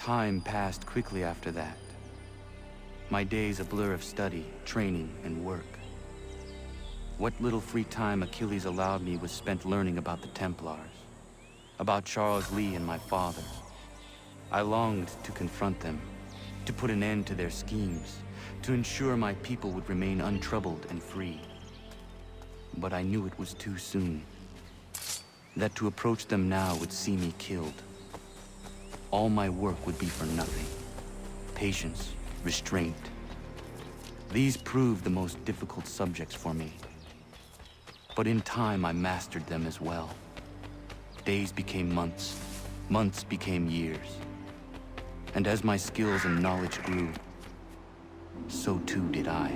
Time passed quickly after that. My days a blur of study, training, and work. What little free time Achilles allowed me was spent learning about the Templars, about Charles Lee and my father. I longed to confront them, to put an end to their schemes, to ensure my people would remain untroubled and free. But I knew it was too soon, that to approach them now would see me killed. All my work would be for nothing. Patience, restraint. These proved the most difficult subjects for me. But in time, I mastered them as well. Days became months, months became years. And as my skills and knowledge grew, so too did I.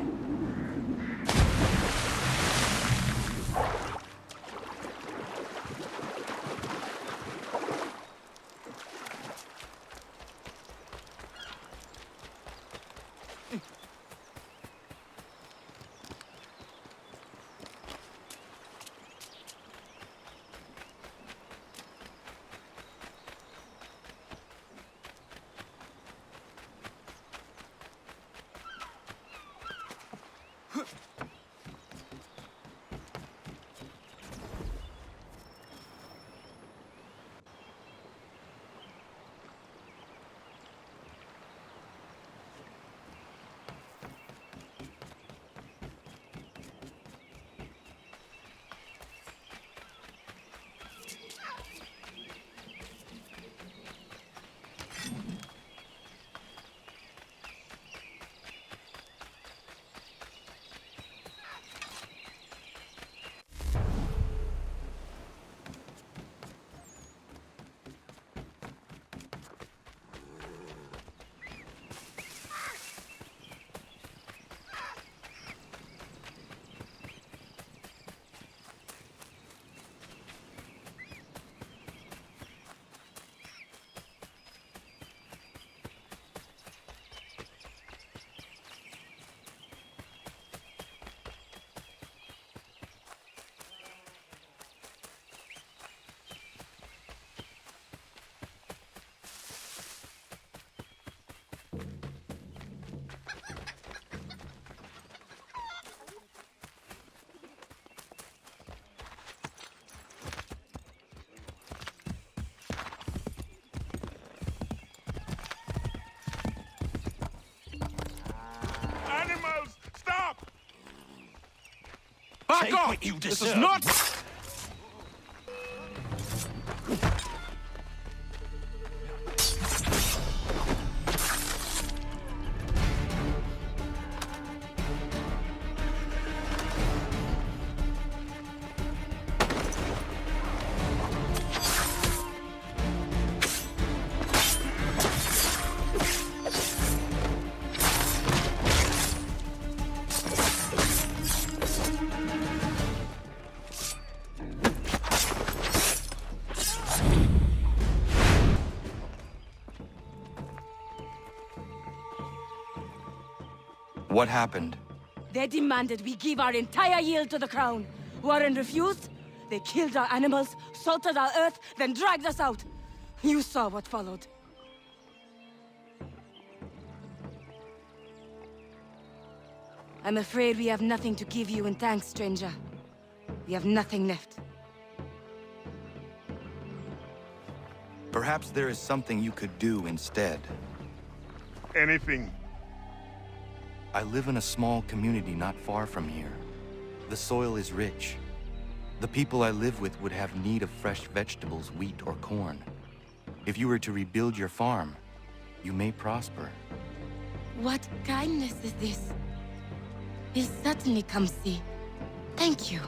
Back off! This is not... What happened? They demanded we give our entire yield to the crown. Warren refused. They killed our animals, salted our earth, then dragged us out. You saw what followed. I'm afraid we have nothing to give you in thanks, stranger. We have nothing left. Perhaps there is something you could do instead. Anything. I live in a small community not far from here. The soil is rich. The people I live with would have need of fresh vegetables, wheat, or corn. If you were to rebuild your farm, you may prosper. What kindness is this? We'll certainly come see. Thank you.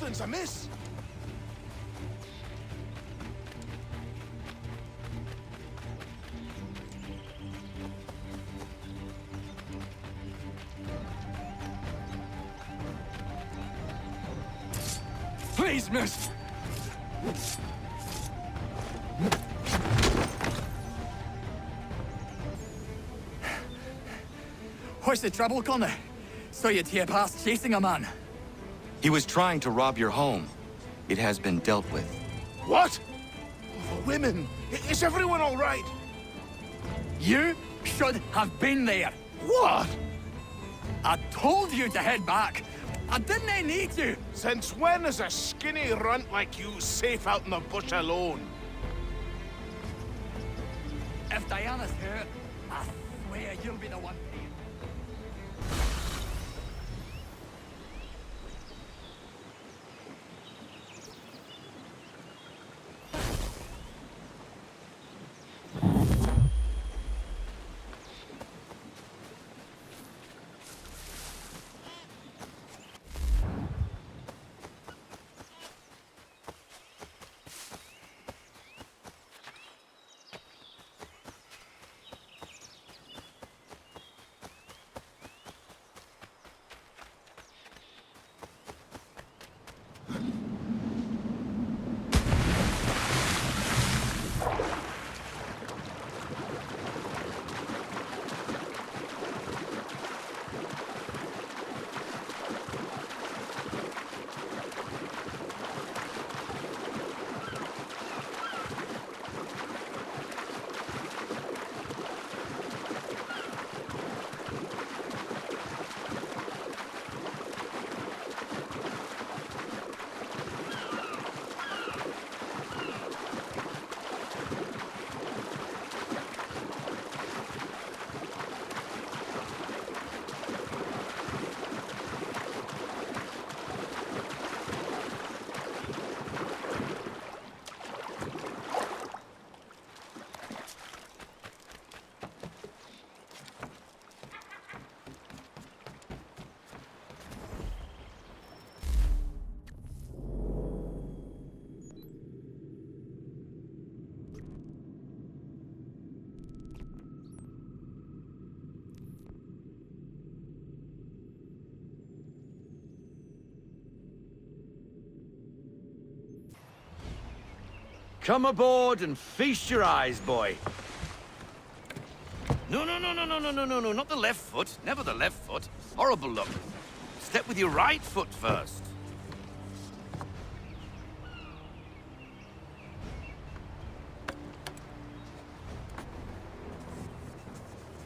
Something's amiss. Please, miss! What's the trouble, Connor? So you'd hear past chasing a man. He was trying to rob your home. It has been dealt with. What? Oh, the women. Is everyone all right? You should have been there. What? I told you to head back. I didn't need you. Since when is a skinny runt like you safe out in the bush alone? If Diana's hurt, I swear you'll be the one paying. Come aboard and feast your eyes, boy. No, not the left foot. Never the left foot. Horrible look. Step with your right foot first.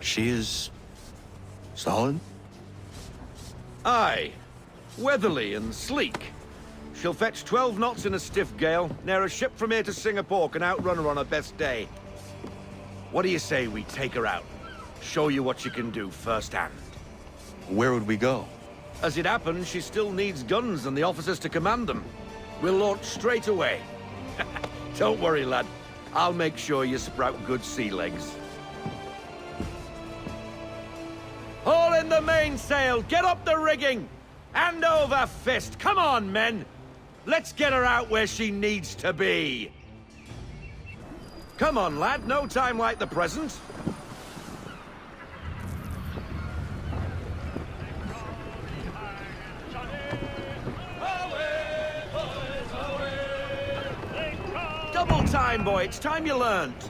She is... solid? Aye. Weatherly and sleek. She'll fetch 12 knots in a stiff gale, ne'er a ship from here to Singapore can outrun her on her best day. What do you say we take her out? Show you what she can do firsthand. Where would we go? As it happens, she still needs guns and the officers to command them. We'll launch straight away. Don't worry, lad. I'll make sure you sprout good sea legs. Haul in the mainsail! Get up the rigging! Hand over fist! Come on, men! Let's get her out where she needs to be! Come on, lad. No time like the present. Double time, boy. It's time you learned.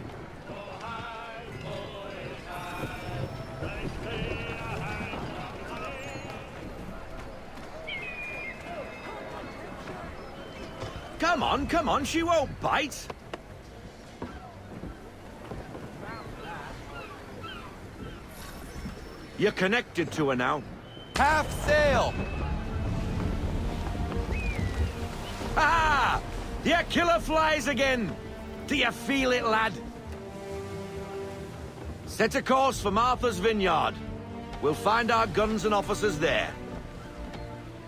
Come on, she won't bite. You're connected to her now. Half sail! Ah! Your killer flies again! Do you feel it, lad? Set a course for Martha's Vineyard. We'll find our guns and officers there.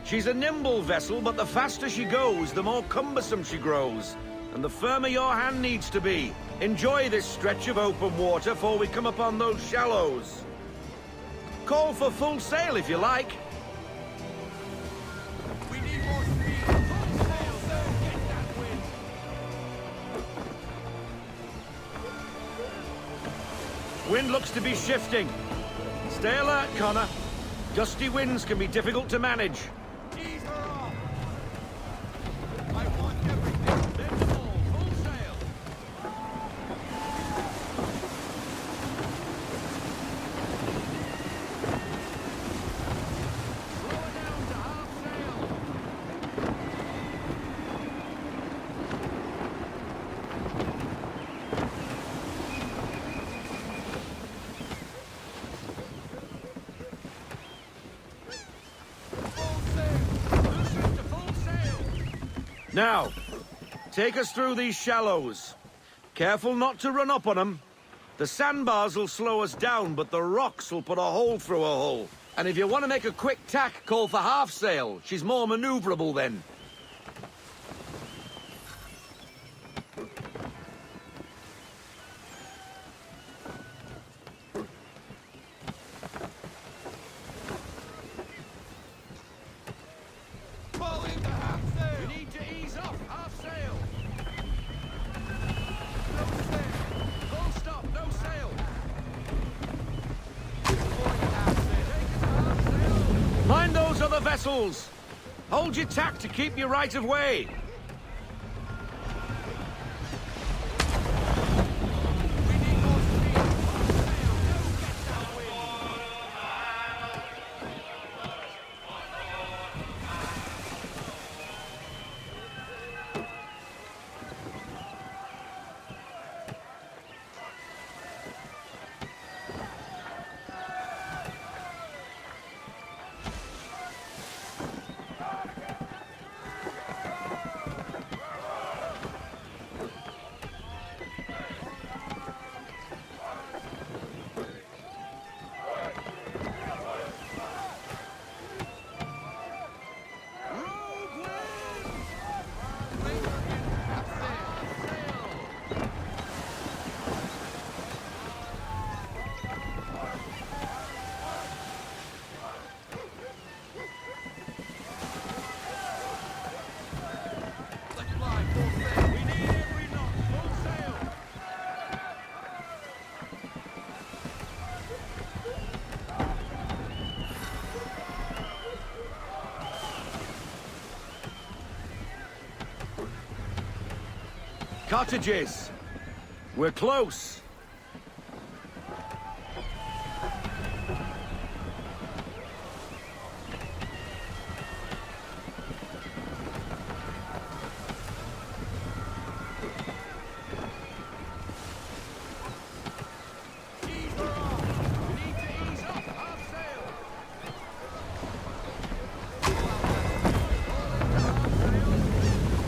She's a nimble vessel, but the faster she goes, the more cumbersome she grows. And the firmer your hand needs to be. Enjoy this stretch of open water before we come upon those shallows. Call for full sail if you like. We need more speed. Wind looks to be shifting. Stay alert, Connor. Gusty winds can be difficult to manage. Ease her off. I want everything. Bend them all, full sail. Slow her down to half sail. Loosen to full sail. Now, take us through these shallows. Careful not to run up on them. The sandbars will slow us down, but the rocks will put a hole through a hull. And if you want to make a quick tack, call for half sail. She's more maneuverable then. Pull into half sail. We need to ease off half sail. No sail. Full stop, no sail. Pulling at half sail. Take it to half sail. Mind those other vessels. Hold your tack to keep your right of way. We need more speed. Half sail. Don't get that wind. Rogue wind! Later in half sail. Let fly full sail. We need every knot, full sail. Cottages. We're close. Ease her off. We need to ease off half sail.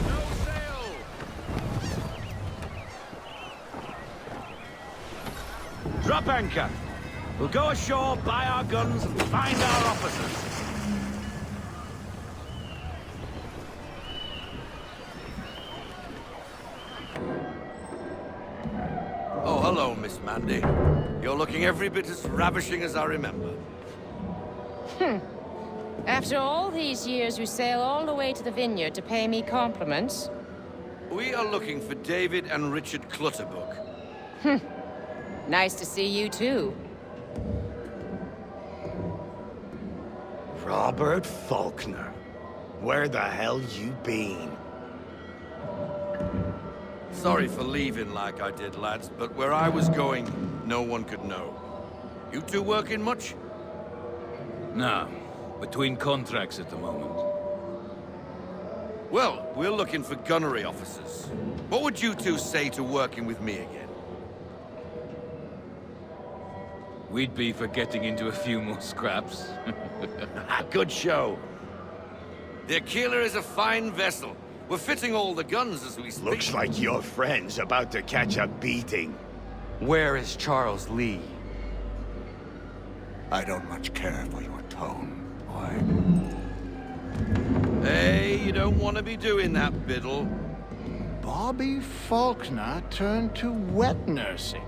No sail. Drop anchor. We'll go ashore, buy our guns, and find our officers. Oh, hello, Miss Mandy. You're looking every bit as ravishing as I remember. After all these years, you sail all the way to the vineyard to pay me compliments? We are looking for David and Richard Clutterbuck. Nice to see you, too. Robert Faulkner. Where the hell you been? Sorry for leaving like I did, lads, but where I was going, no one could know. You two working much? No, between contracts at the moment. Well, we're looking for gunnery officers. What would you two say to working with me again? We'd be for getting into a few more scraps. Good show. The Aquila is a fine vessel. We're fitting all the guns as we speak. Looks like your friend's about to catch a beating. Where is Charles Lee? I don't much care for your tone, boy. Hey, you don't want to be doing that, Biddle. Bobby Faulkner turned to wet nursing.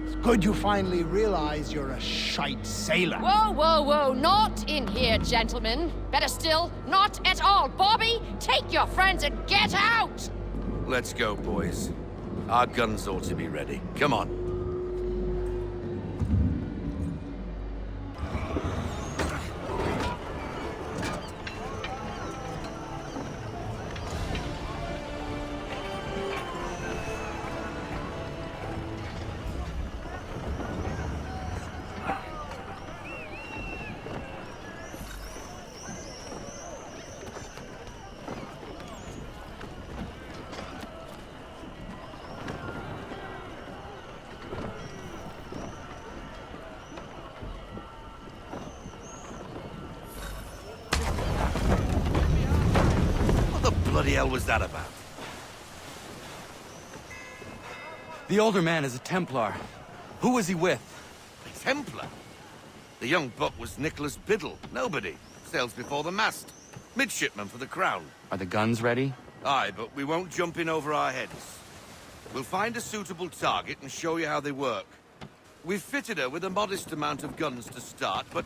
It's good you finally realize you're a shite sailor. Whoa, whoa, whoa, not in here, gentlemen. Better still, not at all. Bobby, take your friends and get out! Let's go, boys. Our guns ought to be ready. Come on. What the bloody hell was that about? The older man is a Templar. Who was he with? A Templar? The young buck was Nicholas Biddle. Nobody. Sails before the mast. Midshipman for the Crown. Are the guns ready? Aye, but we won't jump in over our heads. We'll find a suitable target and show you how they work. We've fitted her with a modest amount of guns to start, but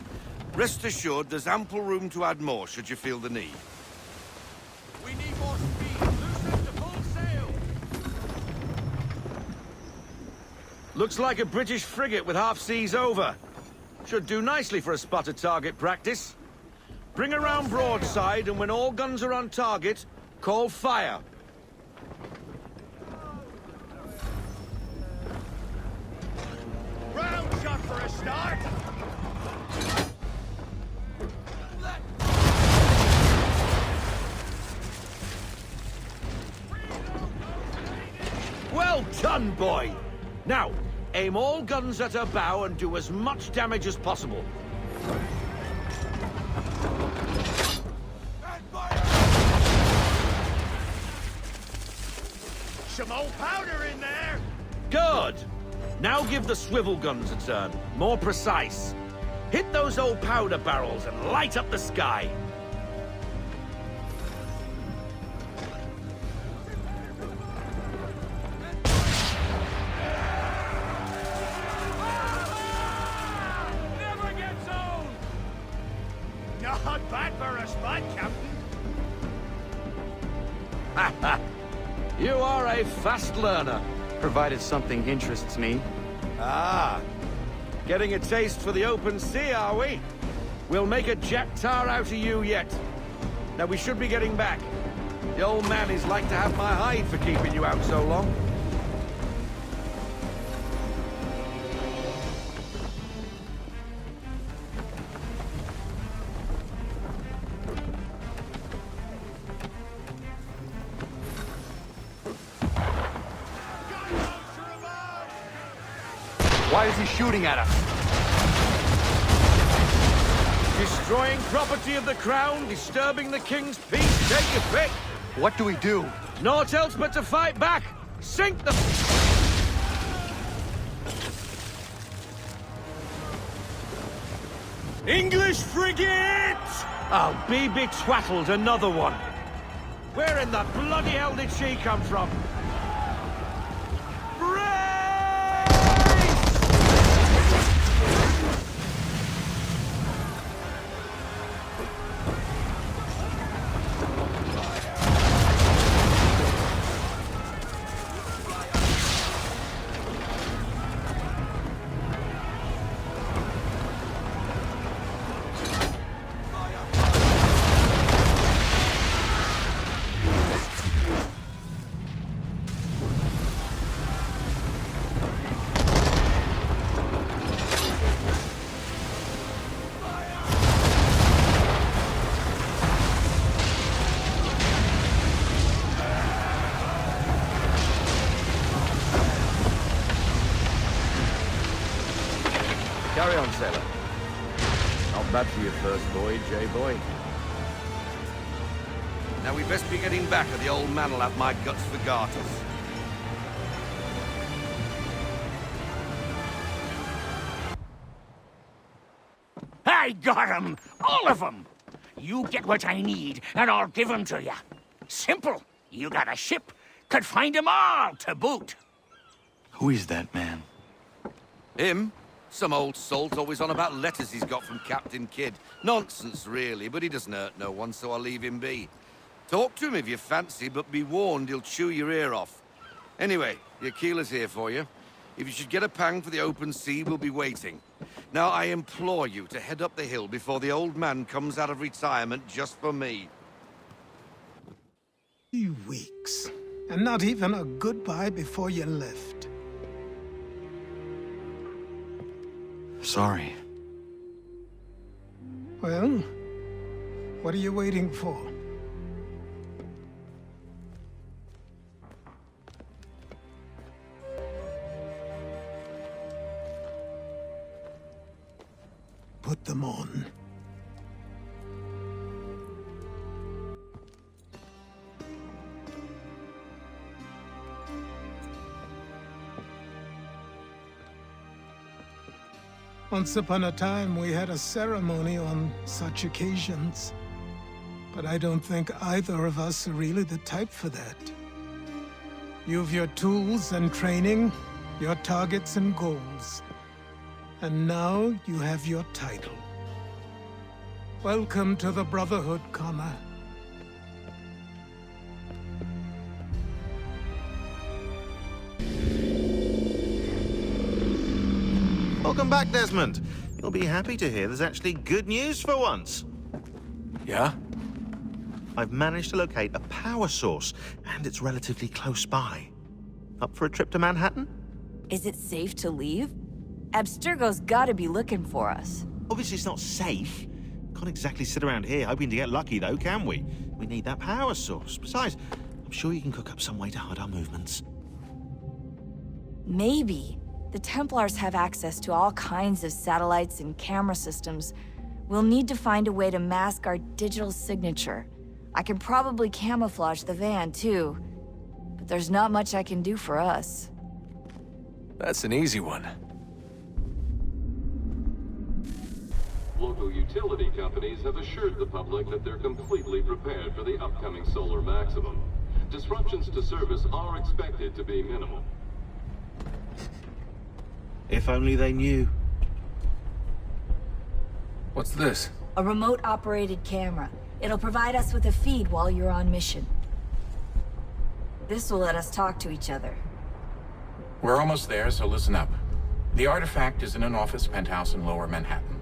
rest assured there's ample room to add more should you feel the need. We need more speed. Loosen to full sail. Looks like a British frigate with half seas over. Should do nicely for a spotted target practice. Bring around broadside, and when all guns are on target, call fire. Round shot for a start. Well done, boy! Now, aim all guns at her bow and do as much damage as possible. Some old powder in there. Good! Now give the swivel guns a turn. More precise. Hit those old powder barrels and light up the sky. Never gets old. Not bad for a spot, Captain. You are a fast learner. Provided something interests me. Ah, getting a taste for the open sea, are we? We'll make a jack tar out of you yet. Now we should be getting back. The old man is like to have my hide for keeping you out so long. Why is he shooting at us? Destroying property of the crown, disturbing the king's peace, take your pick. What do we do? Naught else but to fight back. Sink the... English frigate! I'll be betwattled, another one. Where in the bloody hell did she come from? Carry on, sailor. Not bad for your first voyage, eh, boy? Now we best be getting back, or the old man will have my guts for garters. I got 'em! All of 'em! You get what I need, and I'll give 'em to you. Simple. You got a ship, could find 'em all to boot. Who is that man? Him? Some old salt always on about letters he's got from Captain Kidd. Nonsense, really, but he doesn't hurt no one, so I'll leave him be. Talk to him if you fancy, but be warned he'll chew your ear off. Anyway, your keeler's here for you. If you should get a pang for the open sea, we'll be waiting. Now, I implore you to head up the hill before the old man comes out of retirement just for me. 3 weeks. And not even a goodbye before you left. Sorry. Well, what are you waiting for? Put them on. Once upon a time, we had a ceremony on such occasions. But I don't think either of us are really the type for that. You've your tools and training, your targets and goals. And now you have your title. Welcome to the Brotherhood, Connor. Welcome back, Desmond. You'll be happy to hear there's actually good news for once. Yeah? I've managed to locate a power source, and it's relatively close by. Up for a trip to Manhattan? Is it safe to leave? Abstergo's gotta be looking for us. Obviously it's not safe. Can't exactly sit around here hoping to get lucky, though, can we? We need that power source. Besides, I'm sure you can cook up some way to hide our movements. Maybe. The Templars have access to all kinds of satellites and camera systems. We'll need to find a way to mask our digital signature. I can probably camouflage the van, too. But there's not much I can do for us. That's an easy one. Local utility companies have assured the public that they're completely prepared for the upcoming solar maximum. Disruptions to service are expected to be minimal. If only they knew. What's this? A remote-operated camera. It'll provide us with a feed while you're on mission. This will let us talk to each other. We're almost there, so listen up. The artifact is in an office penthouse in Lower Manhattan.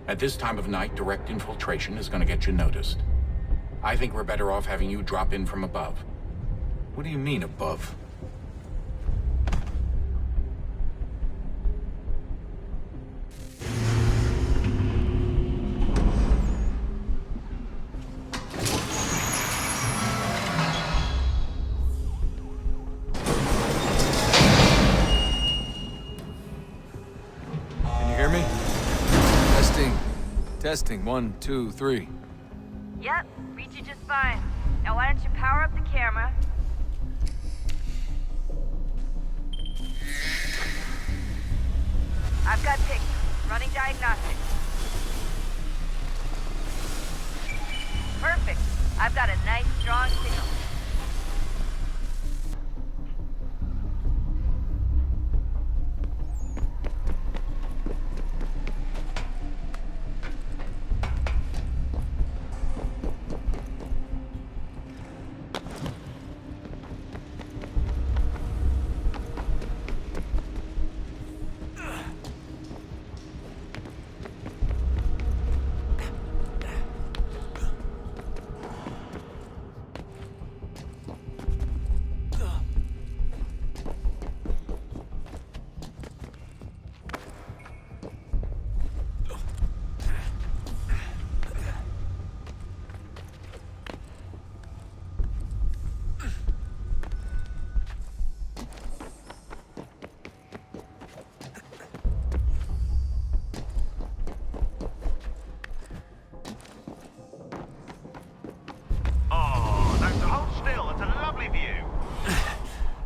At this time of night, direct infiltration is going to get you noticed. I think we're better off having you drop in from above. What do you mean, above? Testing, 1, 2, 3. Yep, read you just fine. Now why don't you power up the camera? I've got pictures. Running diagnostics. Perfect. I've got a nice, strong signal.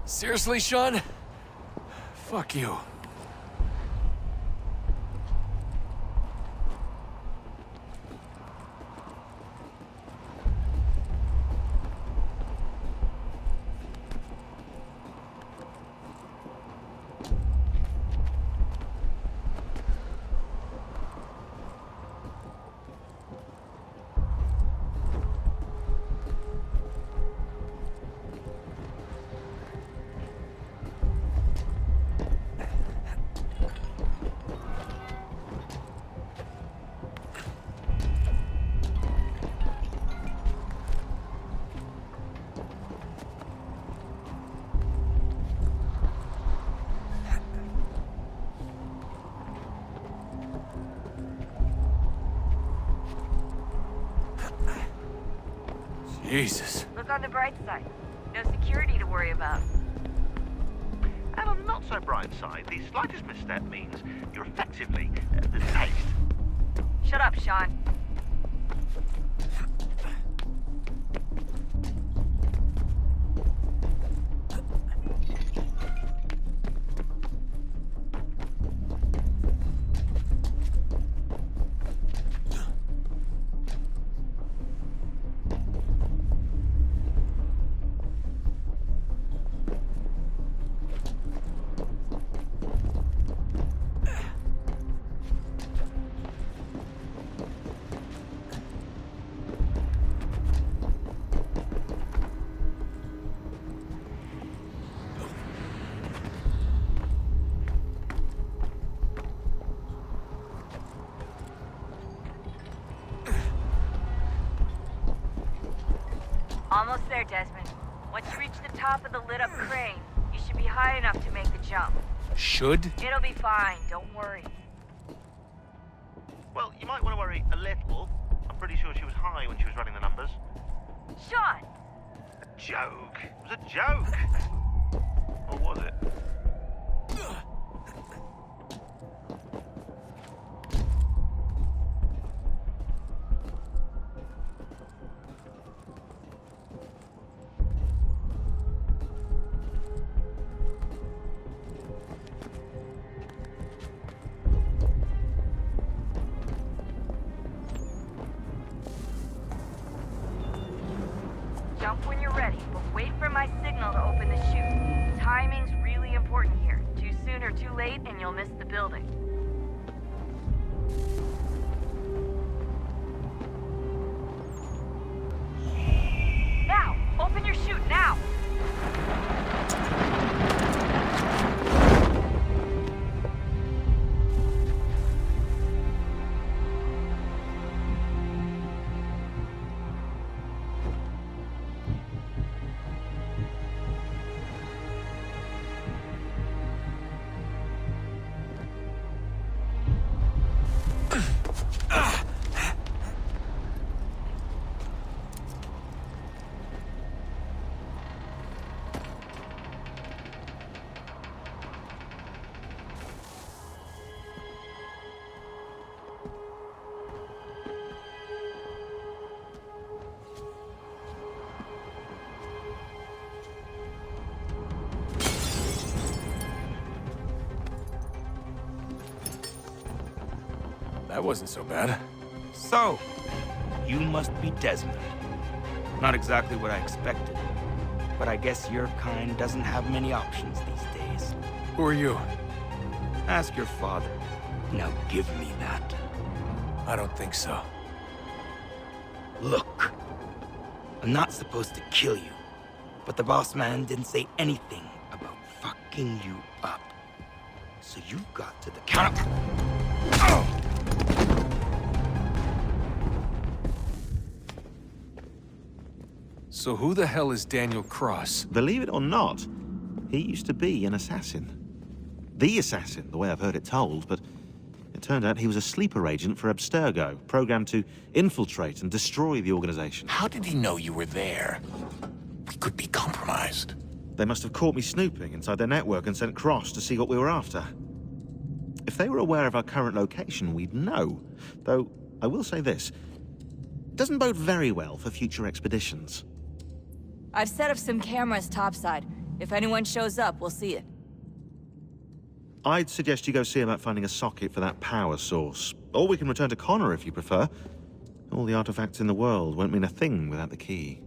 Seriously, Sean? Fuck you. Jesus. Look on the bright side. No security to worry about. And on the not so bright side, the slightest misstep means you're effectively the taste. Shut up, Sean. Almost there, Desmond. Once you reach the top of the lit-up crane, you should be high enough to make the jump. Should? It'll be fine, don't worry. Well, you might want to worry a little. I'm pretty sure she was high when she was running the numbers. Sean! A joke. It was a joke. Or was it? Jump when you're ready, but wait for my signal to open the chute. Timing's really important here. Too soon or too late, and you'll miss the building. Now! Open your chute, now! That wasn't so bad. So, you must be Desmond. Not exactly what I expected, but I guess your kind doesn't have many options these days. Who are you? Ask your father. Now give me that. I don't think so. Look, I'm not supposed to kill you, but the boss man didn't say anything about fucking you up. So you've got to the count. So who the hell is Daniel Cross? Believe it or not, he used to be an assassin. The assassin, the way I've heard it told, but it turned out he was a sleeper agent for Abstergo, programmed to infiltrate and destroy the organization. How did he know you were there? We could be compromised. They must have caught me snooping inside their network and sent Cross to see what we were after. If they were aware of our current location, we'd know. Though, I will say this, it doesn't bode very well for future expeditions. I've set up some cameras topside. If anyone shows up, we'll see it. I'd suggest you go see about finding a socket for that power source. Or we can return to Connor if you prefer. All the artifacts in the world won't mean a thing without the key.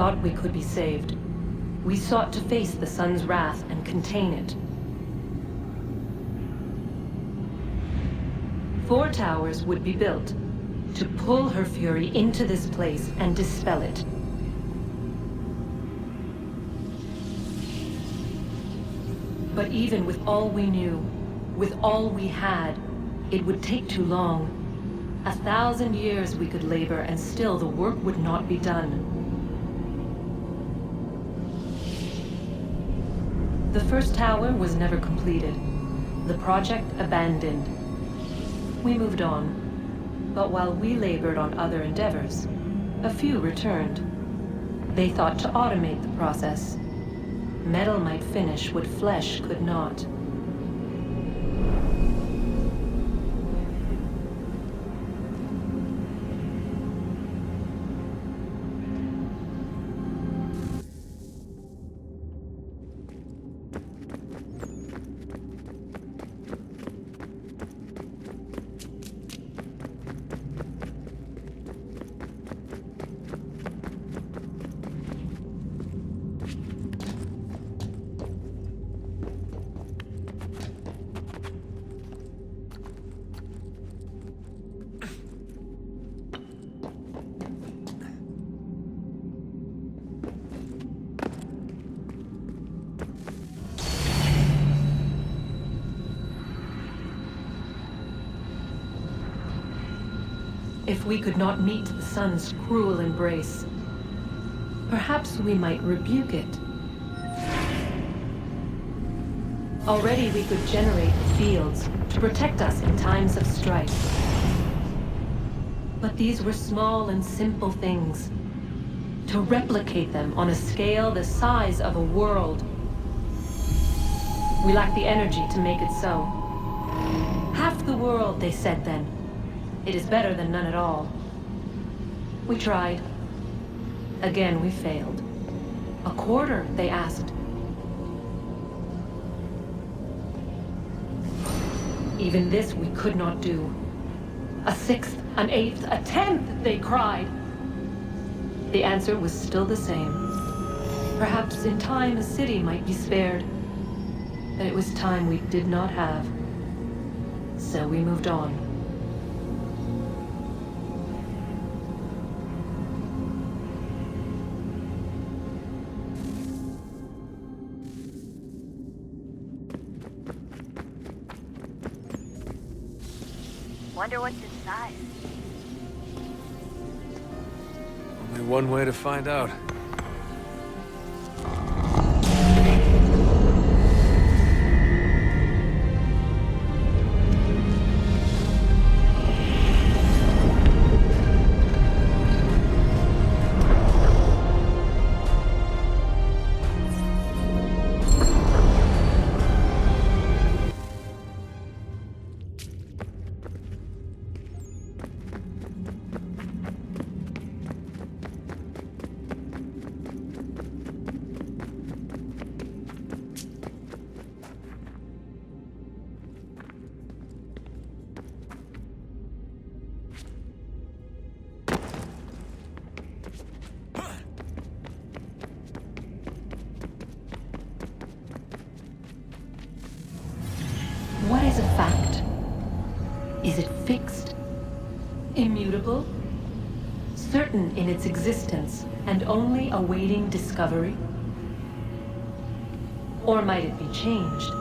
thought we could be saved. We sought to face the sun's wrath and contain it. 4 towers would be built to pull her fury into this place and dispel it. But even with all we knew, with all we had, it would take too long. 1,000 years we could labor, and still the work would not be done. The first tower was never completed. The project abandoned. We moved on. But while we labored on other endeavors, a few returned. They thought to automate the process. Metal might finish what flesh could not. If we could not meet the sun's cruel embrace, perhaps we might rebuke it. Already we could generate fields to protect us in times of strife. But these were small and simple things. To replicate them on a scale the size of a world, we lack the energy to make it so. Half the world, they said then. It is better than none at all. We tried. Again, we failed. A quarter, they asked. Even this we could not do. A 6th, an 8th, a 10th, they cried. The answer was still the same. Perhaps in time a city might be spared. But it was time we did not have. So we moved on. Wonder what's inside. Only one way to find out. What is a fact? Is it fixed? Immutable? Certain in its existence and only awaiting discovery? Or might it be changed?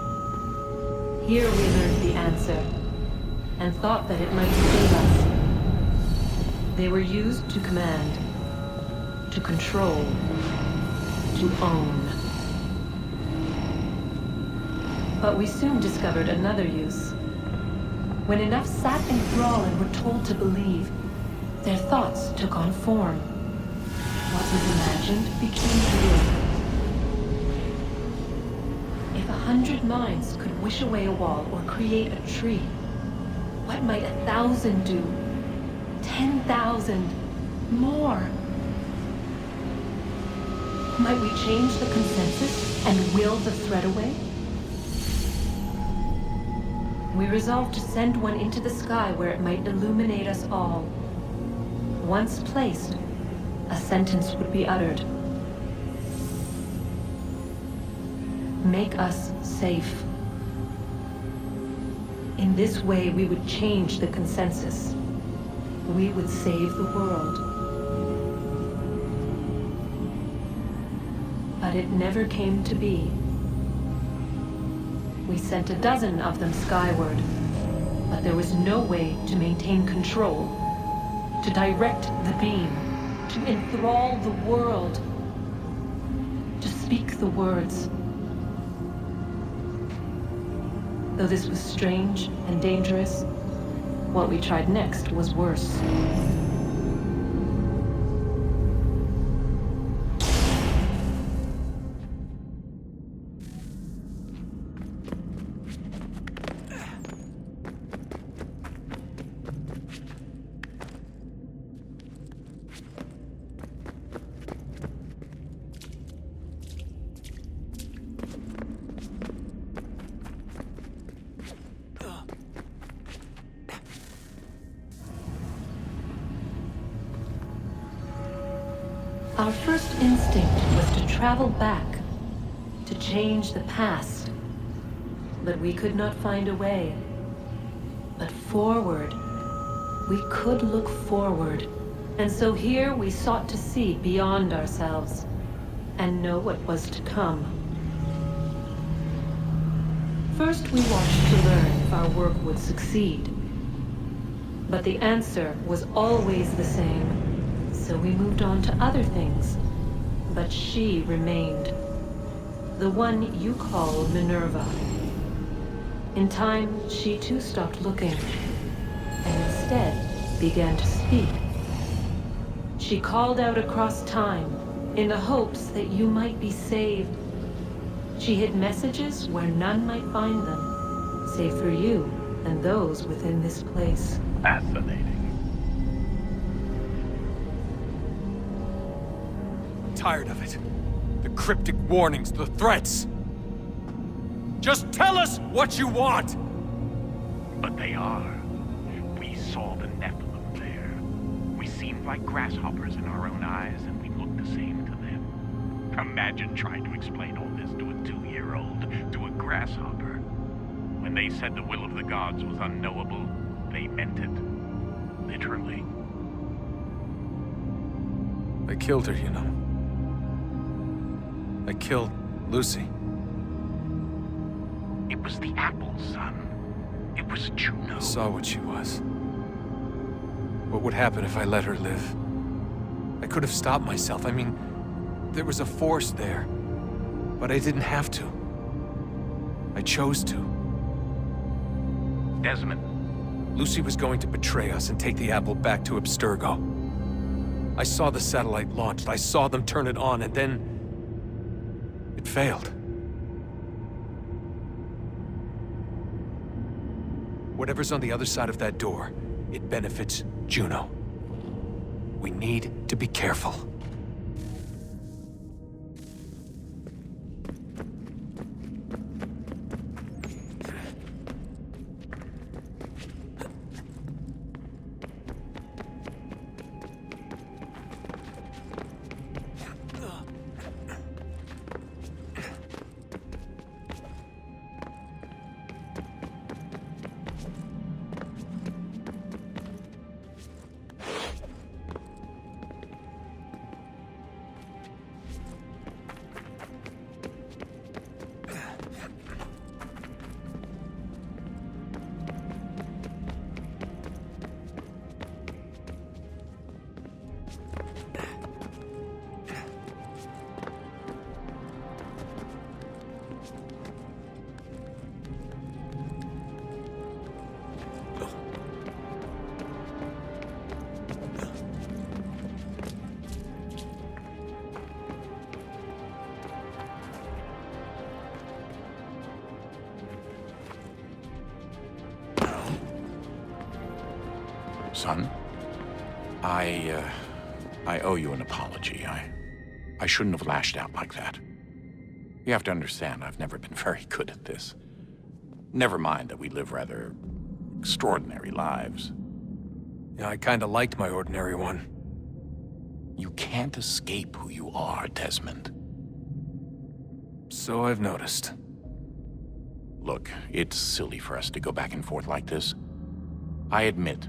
Here we learned the answer, and thought that it might save us. They were used to command, to control, to own. But we soon discovered another use. When enough sat in thrall and were told to believe, their thoughts took on form. What was imagined became real. If 100 minds could wish away a wall or create a tree, what might 1,000 do? 10,000? More? Might we change the consensus and will the threat away? We resolved to send one into the sky where it might illuminate us all. Once placed, a sentence would be uttered. make us safe. In this way, we would change the consensus. We would save the world. But it never came to be. We sent a dozen of them skyward, but there was no way to maintain control, to direct the beam, to enthrall the world, to speak the words. Though this was strange and dangerous, what we tried next was worse. Our first instinct was to travel back, to change the past. But we could not find a way. But forward, we could look forward. And so here we sought to see beyond ourselves, and know what was to come. First we watched to learn if our work would succeed. But the answer was always the same. So we moved on to other things, but she remained. The one you call Minerva. In time, she too stopped looking, and instead began to speak. She called out across time, in the hopes that you might be saved. She hid messages where none might find them, save for you and those within this place. Fascinating. Tired of it. The cryptic warnings, the threats. Just tell us what you want! But they are. We saw the Nephilim there. We seemed like grasshoppers in our own eyes, and we looked the same to them. Imagine trying to explain all this to a 2-year-old, to a grasshopper. When they said the will of the gods was unknowable, they meant it. Literally. I killed her, you know. I killed Lucy. It was the apple, son. It was Juno. I saw what she was. What would happen if I let her live? I could have stopped myself. I mean, there was a force there. But I didn't have to. I chose to. Desmond. Lucy was going to betray us and take the apple back to Abstergo. I saw the satellite launched. I saw them turn it on, and then it failed. Whatever's on the other side of that door, it benefits Juno. We need to be careful. Son, I owe you an apology. I shouldn't have lashed out like that. You have to understand, I've never been very good at this. Never mind that we live rather extraordinary lives. Yeah, I kinda liked my ordinary one. You can't escape who you are, Desmond. So So I've noticed. Look, it's silly for us to go back and forth like this. I admit,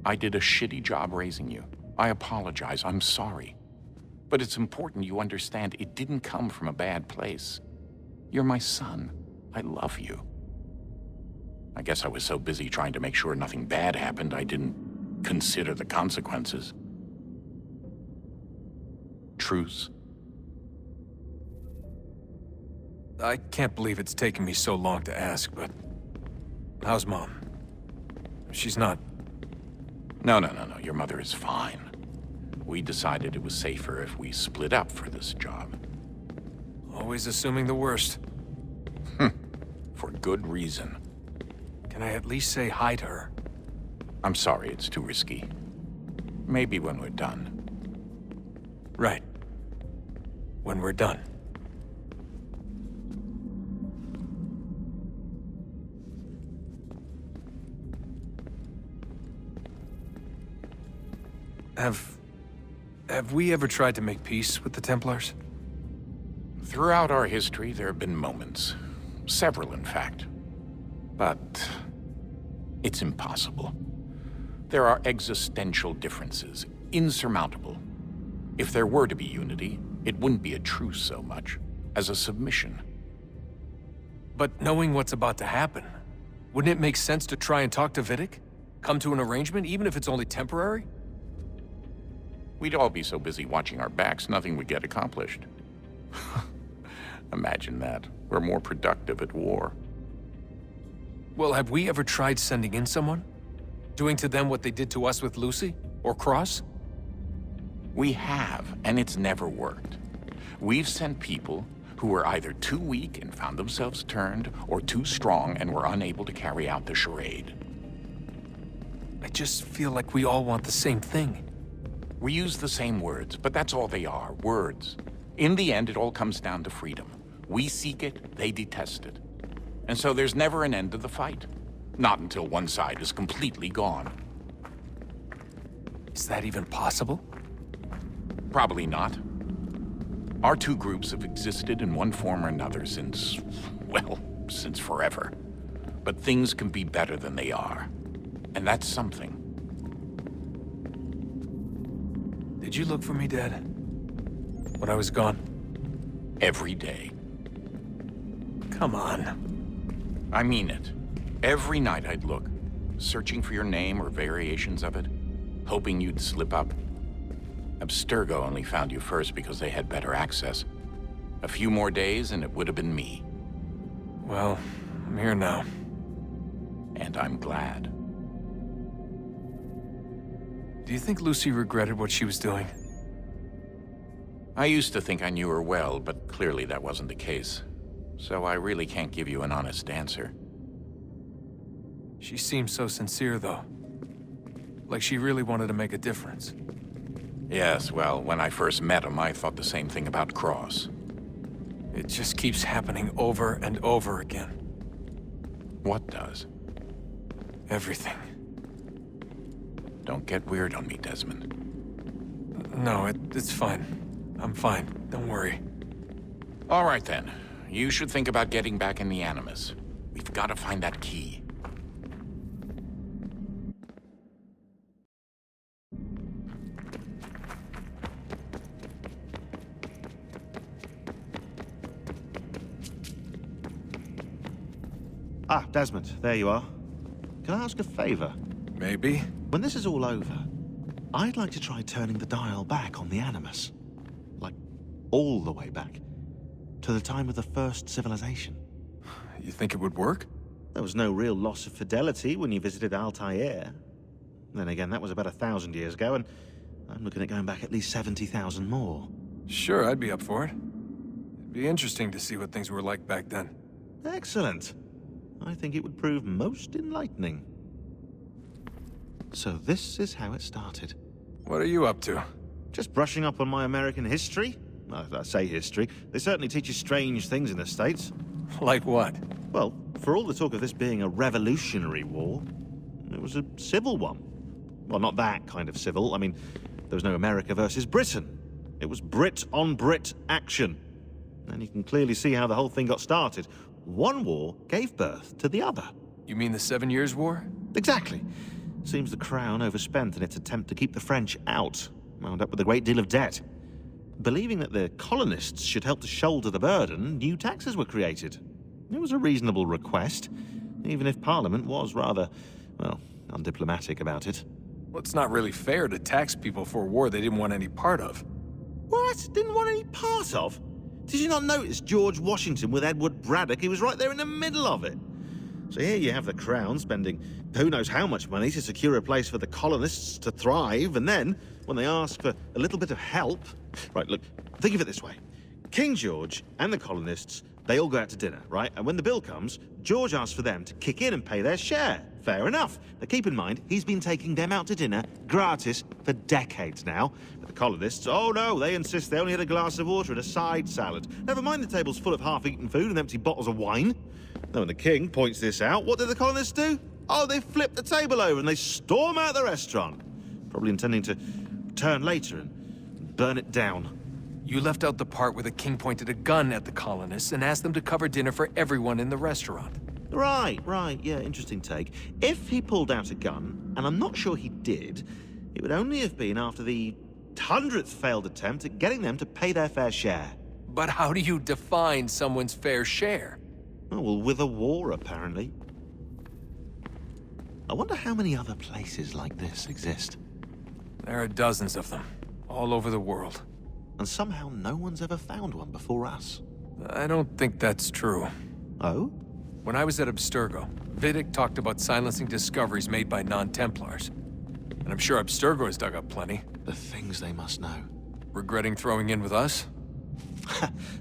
I did a shitty job raising you. I apologize, I'm sorry. But it's important you understand it didn't come from a bad place. You're my son. I love you. I guess I was so busy trying to make sure nothing bad happened, I didn't consider the consequences. Truce? I can't believe it's taken me so long to ask, but... how's Mom? She's not... No. Your mother is fine. We decided it was safer if we split up for this job. Always assuming the worst. For good reason. Can I at least say hi to her? I'm sorry, it's too risky. Maybe when we're done. Right. When we're done. Have we ever tried to make peace with the Templars? Throughout our history, there have been moments. Several, in fact. But it's impossible. There are existential differences, insurmountable. If there were to be unity, it wouldn't be a truce so much as a submission. But knowing what's about to happen, wouldn't it make sense to try and talk to Vidic? Come to an arrangement, even if it's only temporary? We'd all be so busy watching our backs, nothing would get accomplished. Imagine that. We're more productive at war. Well, have we ever tried sending in someone? Doing to them what they did to us with Lucy? Or Cross? We have, and it's never worked. We've sent people who were either too weak and found themselves turned, or too strong and were unable to carry out the charade. I just feel like we all want the same thing. We use the same words, but that's all they are, words. In the end, it all comes down to freedom. We seek it, they detest it. And so there's never an end to the fight. Not until one side is completely gone. Is that even possible? Probably not. Our two groups have existed in one form or another since, well, since forever. But things can be better than they are. And that's something. Did you look for me, Dad? When I was gone? Every day. Come on. I mean it. Every night I'd look, searching for your name or variations of it, hoping you'd slip up. Abstergo only found you first because they had better access. A few more days and it would have been me. Well, I'm here now. And I'm glad. Do you think Lucy regretted what she was doing? I used to think I knew her well, but clearly that wasn't the case. So I really can't give you an honest answer. She seemed so sincere, though. Like she really wanted to make a difference. Yes, well, when I first met him, I thought the same thing about Cross. It just keeps happening over and over again. What does? Everything. Don't get weird on me, Desmond. No, it's fine. I'm fine. Don't worry. All right, then. You should think about getting back in the Animus. We've got to find that key. Ah, Desmond, there you are. Can I ask a favor? Maybe. When this is all over, I'd like to try turning the dial back on the Animus. Like, all the way back. To the time of the first civilization. You think it would work? There was no real loss of fidelity when you visited Altair. Then again, that was about 1,000 years ago, and I'm looking at going back at least 70,000 more. Sure, I'd be up for it. It'd be interesting to see what things were like back then. Excellent. I think it would prove most enlightening. So this is how it started. What are you up to? Just brushing up on my American history. Well, I say history. They certainly teach you strange things in the States. Like what? Well, for all the talk of this being a revolutionary war, it was a civil one. Well, not that kind of civil. I mean, there was no America versus Britain. It was Brit on Brit action. And you can clearly see how the whole thing got started. One war gave birth to the other. You mean the 7 Years' War? Exactly. Seems the Crown overspent in its attempt to keep the French out, wound up with a great deal of debt. Believing that the colonists should help to shoulder the burden, new taxes were created. It was a reasonable request, even if Parliament was rather, well, undiplomatic about it. Well, it's not really fair to tax people for a war they didn't want any part of. What? Didn't want any part of? Did you not notice George Washington with Edward Braddock? He was right there in the middle of it. So here you have the Crown spending who knows how much money to secure a place for the colonists to thrive, and then, when they ask for a little bit of help... Right, look, think of it this way. King George and the colonists, they all go out to dinner, right? And when the bill comes, George asks for them to kick in and pay their share. Fair enough. Now keep in mind, he's been taking them out to dinner gratis for decades now. But the colonists, oh no, they insist they only had a glass of water and a side salad. Never mind the table's full of half-eaten food and empty bottles of wine. Now when the king points this out, what do the colonists do? Oh, they flip the table over and they storm out the restaurant. Probably intending to return later and burn it down. You left out the part where the king pointed a gun at the colonists and asked them to cover dinner for everyone in the restaurant. Right, yeah, interesting take. If he pulled out a gun, and I'm not sure he did, it would only have been after the 100th failed attempt at getting them to pay their fair share. But how do you define someone's fair share? Oh, well, with a war, apparently. I wonder how many other places like this exist. There are dozens of them, all over the world. And somehow no one's ever found one before us. I don't think that's true. Oh? When I was at Abstergo, Vidic talked about silencing discoveries made by non-Templars. And I'm sure Abstergo has dug up plenty. The things they must know. Regretting throwing in with us?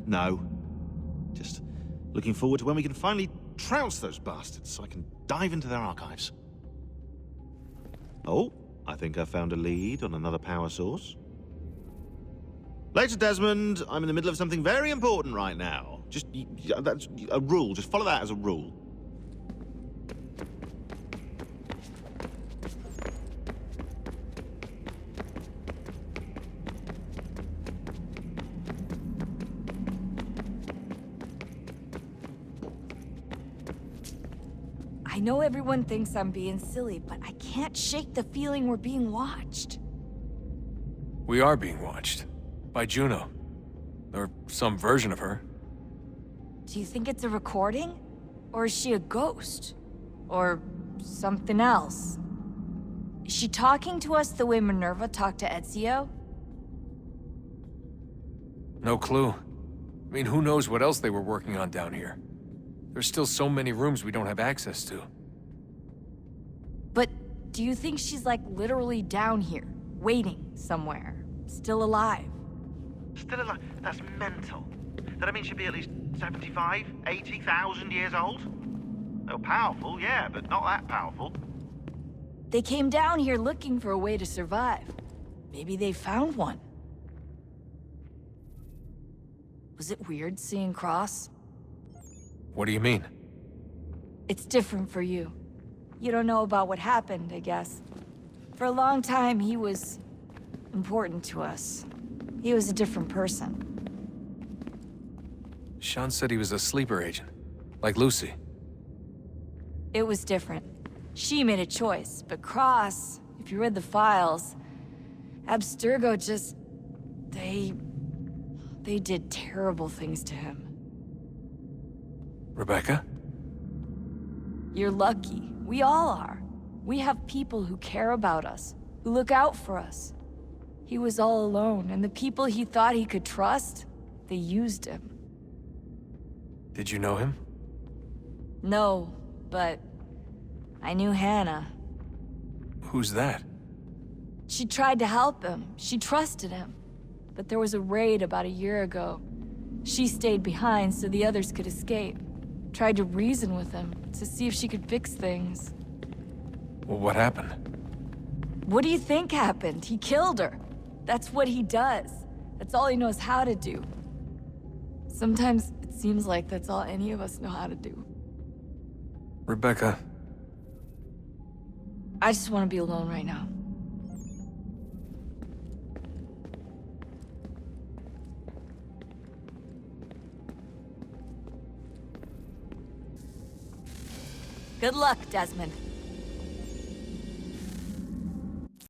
No. Just looking forward to when we can finally trounce those bastards so I can dive into their archives. Oh, I think I found a lead on another power source. Later, Desmond. I'm in the middle of something very important right now. Just, that's a rule. Just follow that as a rule. I know everyone thinks I'm being silly, but I can't shake the feeling we're being watched. We are being watched. By Juno. Or some version of her. Do you think it's a recording? Or is she a ghost? Or something else? Is she talking to us the way Minerva talked to Ezio? No clue. I mean, who knows what else they were working on down here? There's still so many rooms we don't have access to. But do you think she's like literally down here, waiting somewhere, still alive? Still alive? That's mental. That means she'd be at least 75, 80,000 years old? Oh, powerful, yeah, but not that powerful. They came down here looking for a way to survive. Maybe they found one. Was it weird seeing Cross? What do you mean? It's different for you. You don't know about what happened, I guess. For a long time, he was important to us. He was a different person. Sean said he was a sleeper agent, like Lucy. It was different. She made a choice, but Cross, if you read the files, Abstergo just... They did terrible things to him. Rebecca? You're lucky. We all are. We have people who care about us, who look out for us. He was all alone, and the people he thought he could trust, they used him. Did you know him? No, but I knew Hannah. Who's that? She tried to help him. She trusted him. But there was a raid about a year ago. She stayed behind so the others could escape. Tried to reason with him to see if she could fix things. Well, what happened? What do you think happened? He killed her. That's what he does. That's all he knows how to do. Sometimes it seems like that's all any of us know how to do. Rebecca. I just want to be alone right now. Good luck, Desmond.